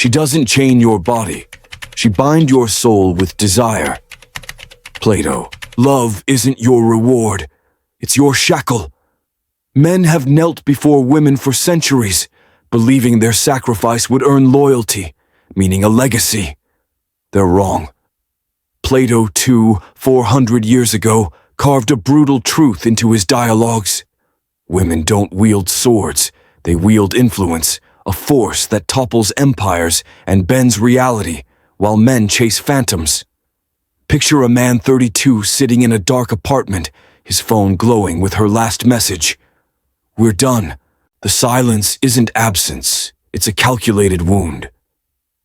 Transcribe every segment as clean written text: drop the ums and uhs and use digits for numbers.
She doesn't chain your body. She binds your soul with desire. Plato, love isn't your reward. It's your shackle. Men have knelt before women for centuries, believing their sacrifice would earn loyalty, meaning a legacy. They're wrong. Plato, too, 400 years ago, carved a brutal truth into his dialogues. Women don't wield swords, they wield influence, a force that topples empires and bends reality, while men chase phantoms. Picture a man 32 sitting in a dark apartment, his phone glowing with her last message. We're done. The silence isn't absence, it's a calculated wound.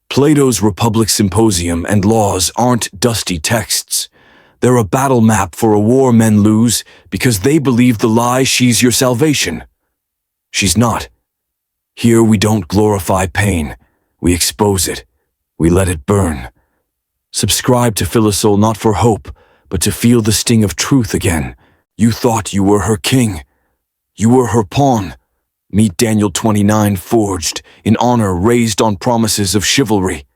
Plato's Republic Symposium and laws aren't dusty texts. They're a battle map for a war men lose because they believe the lie she's your salvation. She's not. Here we don't glorify pain. We expose it. We let it burn. Subscribe to Philosoul not for hope, but to feel the sting of truth again. You thought you were her king. You were her pawn. Meet Daniel 29 forged, in honor raised on promises of chivalry.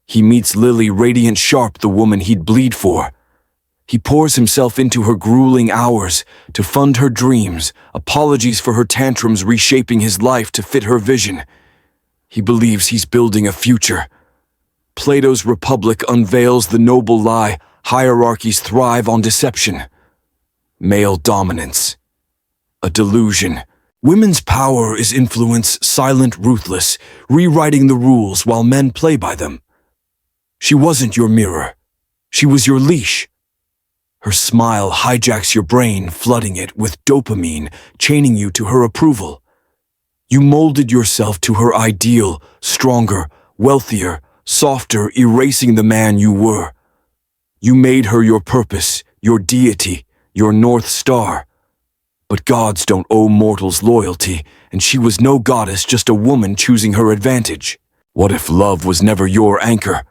He meets Lily radiant sharp, the woman he'd bleed for. He pours himself into her grueling hours to fund her dreams, apologies for her tantrums reshaping his life to fit her vision. He believes he's building a future. Plato's Republic unveils the noble lie, hierarchies thrive on deception. Male dominance. A delusion. Women's power is influence, silent, ruthless, rewriting the rules while men play by them. She wasn't your mirror. She was your leash. Her smile hijacks your brain, flooding it with dopamine, chaining you to her approval. You molded yourself to her ideal, stronger, wealthier, softer, erasing the man you were. You made her your purpose, your deity, your North Star. But gods don't owe mortals loyalty, and she was no goddess, just a woman choosing her advantage. What if love was never your anchor,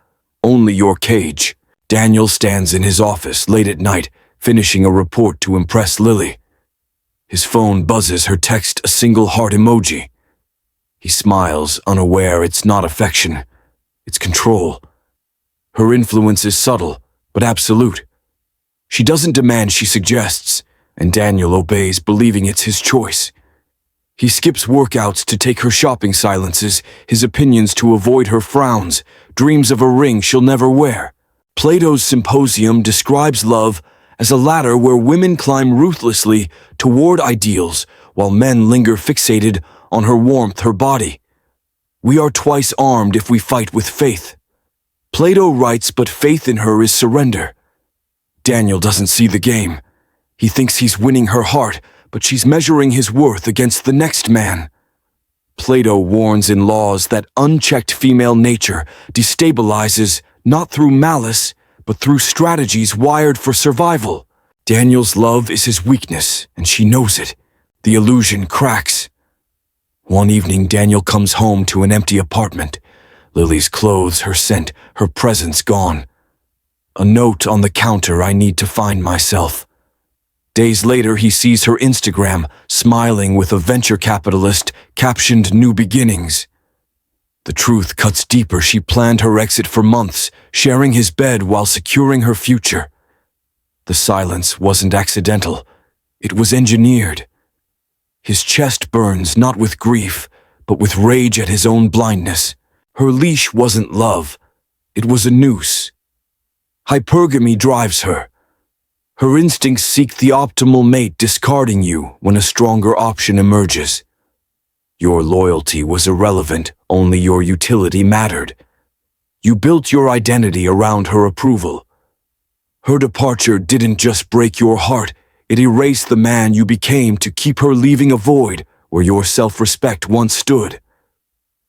only your cage? Daniel stands in his office late at night, finishing a report to impress Lily. His phone buzzes, her text a single heart emoji. He smiles, unaware it's not affection, it's control. Her influence is subtle, but absolute. She doesn't demand, she suggests, and Daniel obeys, believing it's his choice. He skips workouts to take her shopping silences, his opinions to avoid her frowns, dreams of a ring she'll never wear. Plato's Symposium describes love as a ladder where women climb ruthlessly toward ideals, while men linger fixated on her warmth, her body. We are twice armed if we fight with faith. Plato writes, but faith in her is surrender. Daniel doesn't see the game. He thinks he's winning her heart, but she's measuring his worth against the next man. Plato warns in laws that unchecked female nature destabilizes not through malice, but through strategies wired for survival. Daniel's love is his weakness, and she knows it. The illusion cracks. One evening, Daniel comes home to an empty apartment. Lily's clothes, her scent, her presence gone. A note on the counter, I need to find myself. Days later, he sees her Instagram, smiling with a venture capitalist, captioned New Beginnings. The truth cuts deeper. She planned her exit for months, sharing his bed while securing her future. The silence wasn't accidental. It was engineered. His chest burns not with grief, but with rage at his own blindness. Her leash wasn't love. It was a noose. Hypergamy drives her. Her instincts seek the optimal mate, discarding you when a stronger option emerges. Your loyalty was irrelevant, only your utility mattered. You built your identity around her approval. Her departure didn't just break your heart, it erased the man you became to keep her, leaving a void where your self-respect once stood.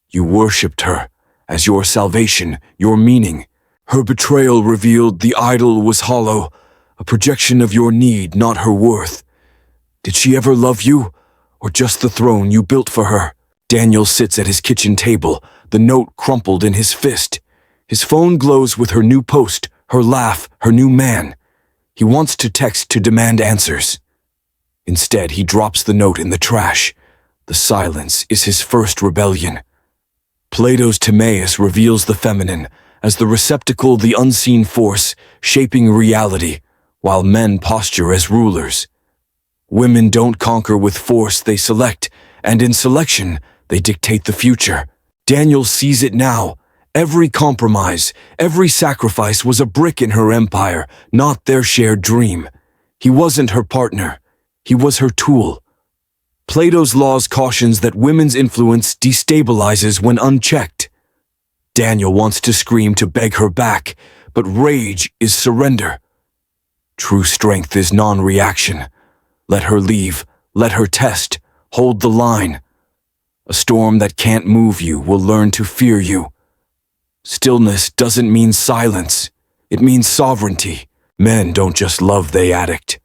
You worshipped her as your salvation, your meaning. Her betrayal revealed the idol was hollow, a projection of your need, not her worth. Did she ever love you, or just the throne you built for her? Daniel sits at his kitchen table, the note crumpled in his fist. His phone glows with her new post, her laugh, her new man. He wants to text to demand answers. Instead, he drops the note in the trash. The silence is his first rebellion. Plato's Timaeus reveals the feminine as the receptacle, the unseen force shaping reality, while men posture as rulers. Women don't conquer with force, they select, and in selection, they dictate the future. Daniel sees it now. Every compromise, every sacrifice was a brick in her empire, not their shared dream. He wasn't her partner. He was her tool. Plato's laws cautions that women's influence destabilizes when unchecked. Daniel wants to scream to beg her back, but rage is surrender. True strength is non-reaction. Let her leave, let her test, hold the line. A storm that can't move you will learn to fear you. Stillness doesn't mean silence. It means sovereignty. Men don't just love, they addict.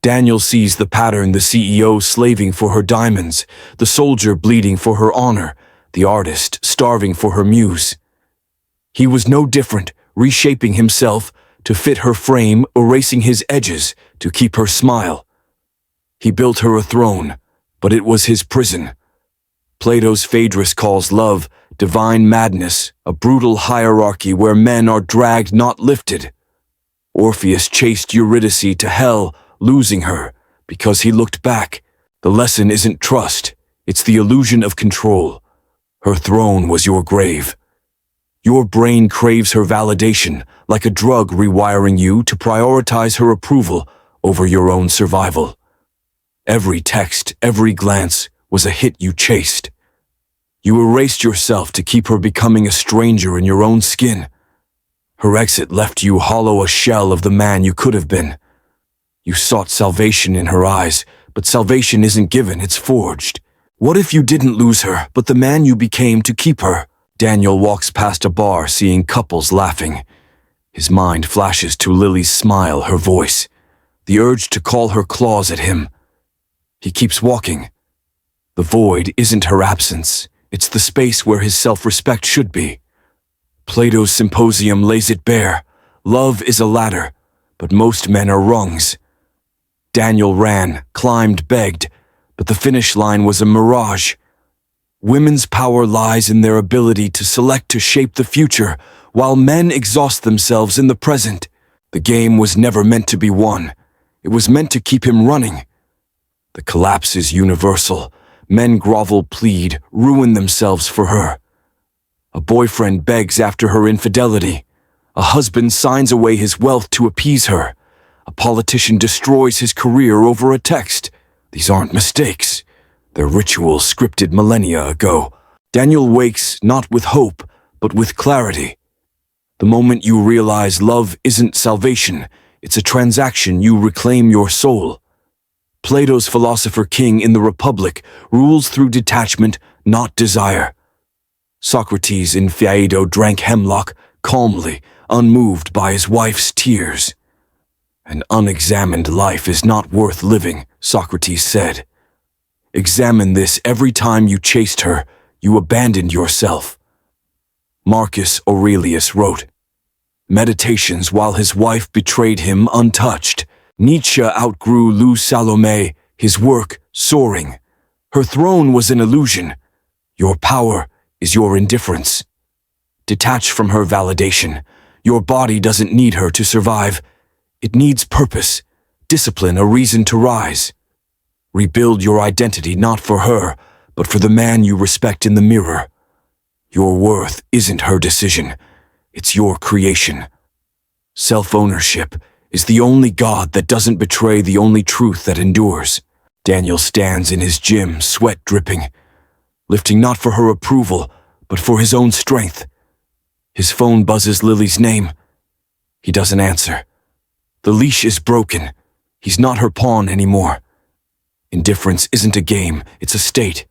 Daniel sees the pattern: the CEO slaving for her diamonds, the soldier bleeding for her honor, the artist starving for her muse. He was no different, reshaping himself to fit her frame, erasing his edges to keep her smile. He built her a throne, but it was his prison. Plato's Phaedrus calls love divine madness, a brutal hierarchy where men are dragged, not lifted. Orpheus chased Eurydice to hell, losing her because he looked back. The lesson isn't trust, it's the illusion of control. Her throne was your grave. Your brain craves her validation, like a drug rewiring you to prioritize her approval over your own survival. Every text, every glance was a hit you chased. You erased yourself to keep her becoming a stranger in your own skin. Her exit left you hollow, a shell of the man you could have been. You sought salvation in her eyes, but salvation isn't given, it's forged. What if you didn't lose her, but the man you became to keep her? Daniel walks past a bar, seeing couples laughing. His mind flashes to Lily's smile, her voice, the urge to call her claws at him. He keeps walking. The void isn't her absence, it's the space where his self-respect should be. Plato's Symposium lays it bare. Love is a ladder, but most men are rungs. Daniel ran, climbed, begged, but the finish line was a mirage. Women's power lies in their ability to select, to shape the future, while men exhaust themselves in the present. The game was never meant to be won. It was meant to keep him running. The collapse is universal. Men grovel, plead, ruin themselves for her. A boyfriend begs after her infidelity. A husband signs away his wealth to appease her. A politician destroys his career over a text. These aren't mistakes. They're rituals scripted millennia ago. Daniel wakes not with hope, but with clarity. The moment you realize love isn't salvation, it's a transaction, you reclaim your soul. Plato's philosopher king in the Republic rules through detachment, not desire. Socrates in Phaedo drank hemlock calmly, unmoved by his wife's tears. An unexamined life is not worth living, Socrates said. Examine this: every time you chased her, you abandoned yourself. Marcus Aurelius wrote, Meditations while his wife betrayed him untouched. Nietzsche outgrew Lou Salome, his work soaring. Her throne was an illusion. Your power is your indifference. Detach from her validation. Your body doesn't need her to survive. It needs purpose, discipline, a reason to rise. Rebuild your identity not for her, but for the man you respect in the mirror. Your worth isn't her decision. It's your creation. Self-ownership is the only God that doesn't betray, the only truth that endures. Daniel stands in his gym, sweat dripping, lifting not for her approval, but for his own strength. His phone buzzes Lily's name. He doesn't answer. The leash is broken. He's not her pawn anymore. Indifference isn't a game, it's a state.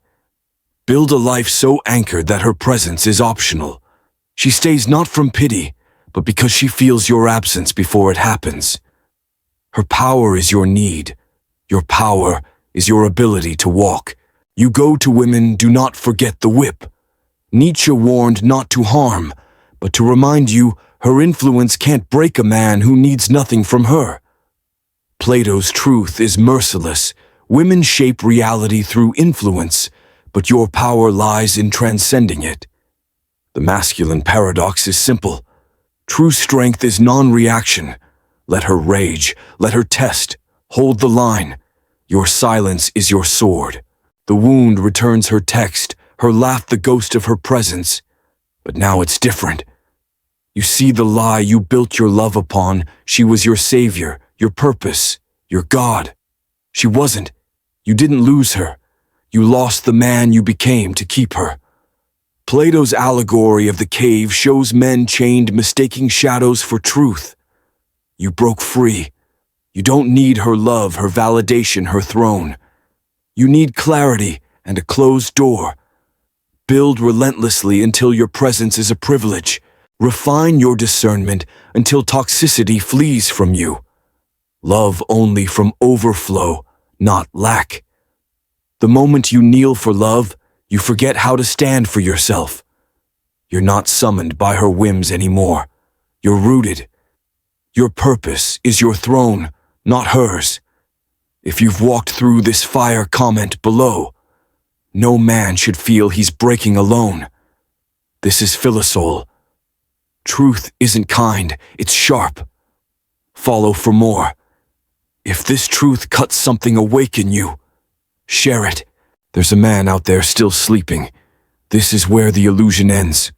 Build a life so anchored that her presence is optional. She stays not from pity, but because she feels your absence before it happens. Her power is your need. Your power is your ability to walk. You go to women, do not forget the whip. Nietzsche warned not to harm, but to remind you her influence can't break a man who needs nothing from her. Plato's truth is merciless. Women shape reality through influence, but your power lies in transcending it. The masculine paradox is simple. True strength is non-reaction. Let her rage, let her test, hold the line. Your silence is your sword. The wound returns her text, her laugh the ghost of her presence. But now it's different. You see the lie you built your love upon. She was your savior, your purpose, your God. She wasn't. You didn't lose her. You lost the man you became to keep her. Plato's allegory of the cave shows men chained mistaking shadows for truth. You broke free. You don't need her love, her validation, her throne. You need clarity and a closed door. Build relentlessly until your presence is a privilege. Refine your discernment until toxicity flees from you. Love only from overflow, not lack. The moment you kneel for love, you forget how to stand for yourself. You're not summoned by her whims anymore. You're rooted. Your purpose is your throne, not hers. If you've walked through this fire, comment below. No man should feel he's breaking alone. This is Philosoul. Truth isn't kind, it's sharp. Follow for more. If this truth cuts something awake in you, share it. There's a man out there still sleeping. This is where the illusion ends,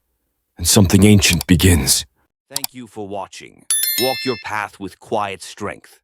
and something ancient begins. Thank you for watching. Walk your path with quiet strength.